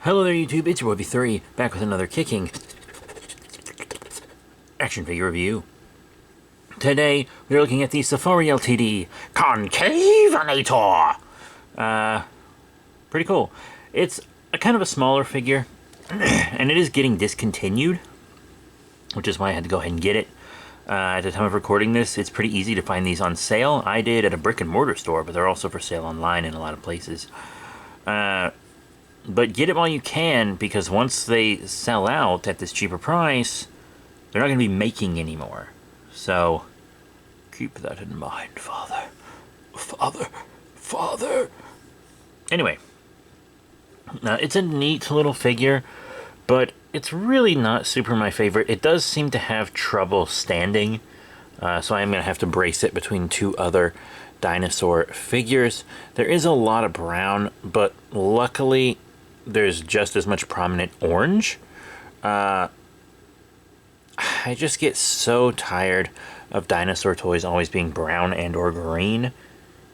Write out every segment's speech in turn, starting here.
Hello there YouTube, it's your boy V3, back with another kicking action figure review. Today, we're looking at the Safari LTD Concavenator. Pretty cool. It's a kind of a smaller figure, and it is getting discontinued, which is why I had to go ahead and get it. At the time of recording this, it's pretty easy to find these on sale. I did at a brick and mortar store, but they're also for sale online in a lot of places. But get it while you can, because once they sell out at this cheaper price, they're not going to be making anymore. So, keep that in mind, Father. Father. Anyway, it's a neat little figure, but it's really not super my favorite. It does seem to have trouble standing, so I am going to have to brace it between two other Dinosaur figures. There is a lot of brown, but luckily there's just as much prominent orange. I just get so tired of dinosaur toys always being brown and or green.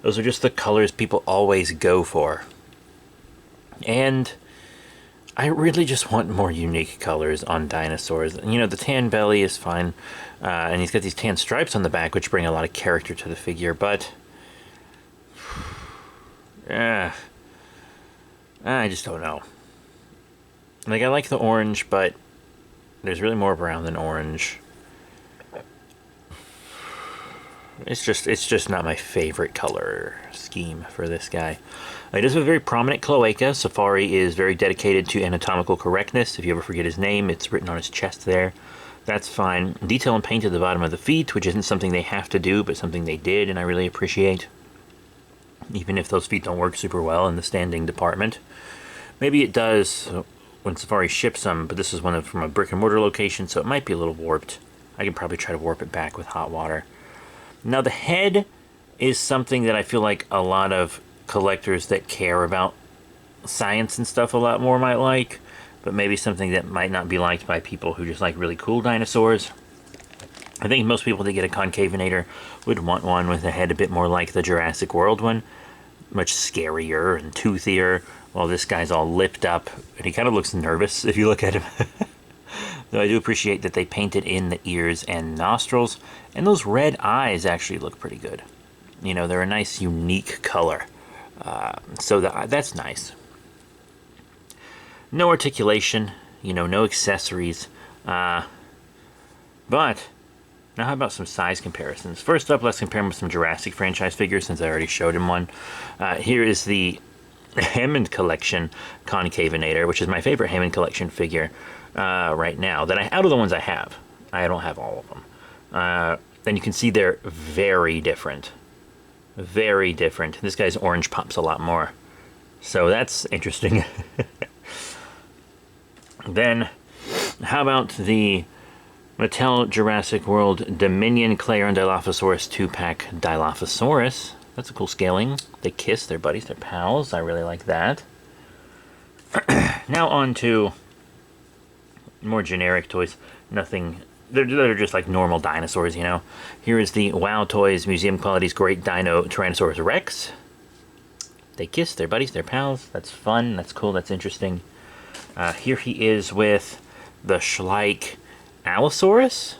Those are just the colors people always go for. And I really just want more unique colors on dinosaurs. You know, the tan belly is fine, and he's got these tan stripes on the back, which bring a lot of character to the figure, but I just don't know. Like, I like the orange, but there's really more brown than orange. It's just not my favorite color scheme for this guy. He does have a very prominent cloaca. Safari is very dedicated to anatomical correctness. If you ever forget his name, it's written on his chest there. That's fine. Detail and paint at the bottom of the feet, which isn't something they have to do, but something they did, and I really appreciate. Even if those feet don't work super well in the standing department. Maybe it does when Safari ships them, but this is one from a brick and mortar location, so it might be a little warped. I can probably try to warp it back with hot water. Now the head is something that I feel like a lot of collectors that care about science and stuff a lot more might like, but maybe something that might not be liked by people who just like really cool dinosaurs. I think most people that get a Concavenator would want one with a head a bit more like the Jurassic World one. Much scarier and toothier, while this guy's all lipped up, and he kind of looks nervous if you look at him. Though I do appreciate that they painted in the ears and nostrils, and those red eyes actually look pretty good. You know, they're a nice, unique color. So that's nice. No articulation, you know, no accessories. But now how about some size comparisons? First up, let's compare him with some Jurassic franchise figures, since I already showed him one. Here is the Hammond Collection Concavenator, which is my favorite Hammond Collection figure right now. Out of the ones I have. I don't have all of them. And you can see they're very different. Very different. This guy's orange pops a lot more. So that's interesting. Then, how about the Mattel Jurassic World Dominion Clarion Dilophosaurus 2-pack Dilophosaurus. That's a cool scaling. They kiss, they're buddies, they're pals. I really like that. Now on to more generic toys. Nothing, they're just like normal dinosaurs, you know. Here is the Wow Toys Museum Qualities Great Dino Tyrannosaurus Rex. They kiss, they're buddies, they're pals. That's fun, that's cool, that's interesting. Here he is with the Schleich Allosaurus.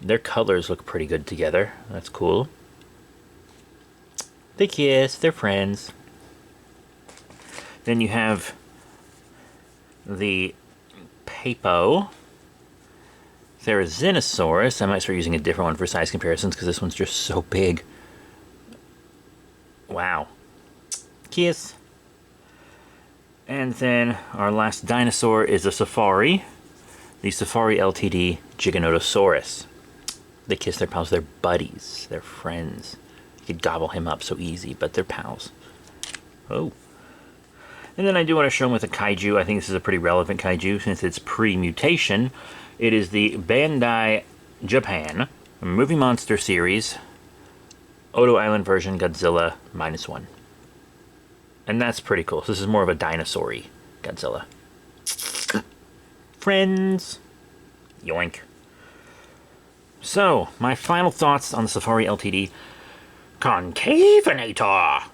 Their colors look pretty good together. That's cool. They kiss, they're friends. Then you have the Papo Therizinosaurus. I might start using a different one for size comparisons because this one's just so big. Wow. Kiss. And then our last dinosaur is a Safari. The Safari LTD Giganotosaurus. They kiss their pals, they're buddies, they're friends. You could gobble him up so easy, but they're pals. Oh. And then I do want to show him with a kaiju. I think this is a pretty relevant kaiju since it's pre-mutation. It is the Bandai Japan Movie Monster Series Odo Island version Godzilla -1. And that's pretty cool. So this is more of a dinosaur-y Godzilla. Friends. Yoink. So, my final thoughts on the Safari LTD Concavenator.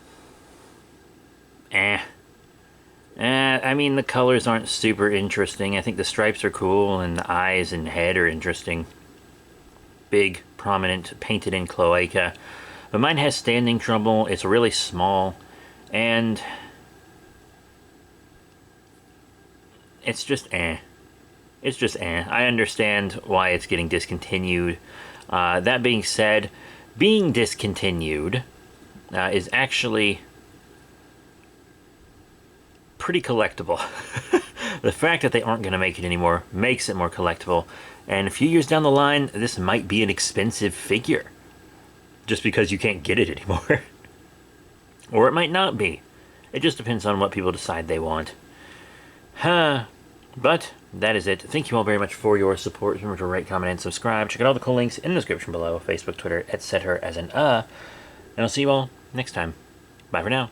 I mean, the colors aren't super interesting. I think the stripes are cool, and the eyes and head are interesting. Big, prominent, painted-in cloaca. But mine has standing trouble. It's really small, and it's just eh. It's just eh. I understand why it's getting discontinued. That being said, being discontinued is actually pretty collectible. The fact that they aren't going to make it anymore makes it more collectible. And a few years down the line, this might be an expensive figure. Just because you can't get it anymore. Or it might not be. It just depends on what people decide they want. But that is it. Thank you all very much for your support. Remember to rate, comment, and subscribe. Check out all the cool links in the description below. Facebook, Twitter, etc. And I'll see you all next time. Bye for now.